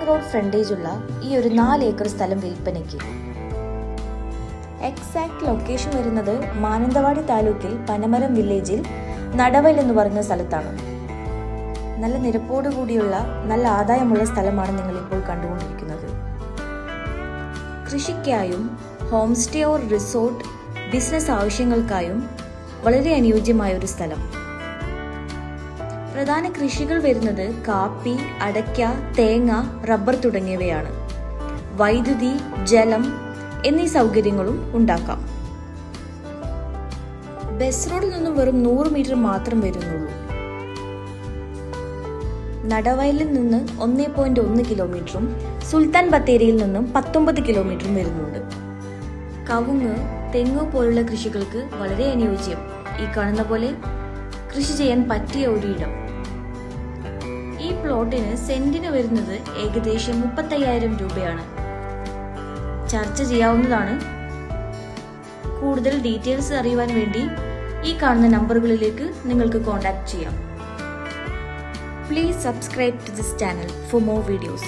Tarring road ഫ്രണ്ടേജുള്ള ഈ ഒരു 4 acre സ്ഥലം വിൽപ്പനയ്ക്ക്. എക്സാക്ട് ലൊക്കേഷൻ വരുന്നത് മാനന്തവാടി താലൂക്കിൽ പനമരം വില്ലേജിൽ നടവയൽ എന്ന് പറയുന്ന സ്ഥലത്താണ്. നല്ല നിരപ്പോടുകൂടിയുള്ള നല്ല ആദായമുള്ള സ്ഥലമാണ് നിങ്ങൾ ഇപ്പോൾ കണ്ടുകൊണ്ടിരിക്കുന്നത്. കൃഷിക്കായും home stay or resort business ആവശ്യങ്ങൾക്കായും വളരെ അനുയോജ്യമായ ഒരു സ്ഥലം. പ്രധാന കൃഷികൾ വരുന്നത് കാപ്പി, അടയ്ക്ക, തേങ്ങ, റബ്ബർ തുടങ്ങിയവയാണ്. വൈദ്യുതി, ജലം എന്നീ സൗകര്യങ്ങളും ഉണ്ടാക്കാം. ബസ് റോഡിൽ നിന്നും വെറും 100 മീറ്റർ മാത്രം വരുന്നുള്ളൂ. നടവയലിൽ നിന്ന് 1.1 കിലോമീറ്ററും സുൽത്താൻ ബത്തേരിയിൽ നിന്നും 19 കിലോമീറ്ററും വരുന്നുണ്ട്. കവുങ്ങ്, തെങ്ങ് പോലുള്ള കൃഷികൾക്ക് വളരെ അനുയോജ്യം. ഈ കാണുന്ന പോലെ കൃഷി ചെയ്യാൻ പറ്റിയ ഒരിടം. ഈ പ്ലോട്ടിന് സെന്റിന് വരുന്നത് ഏകദേശം 35,000 രൂപയാണ്. ചർച്ച ചെയ്യാവുന്നതാണ്. കൂടുതൽ ഡീറ്റെയിൽസ് അറിയുവാൻ വേണ്ടി ഈ കാണുന്ന നമ്പറുകളിലേക്ക് നിങ്ങൾക്ക് കോൺടാക്ട് ചെയ്യാം. Please subscribe to this channel for more videos.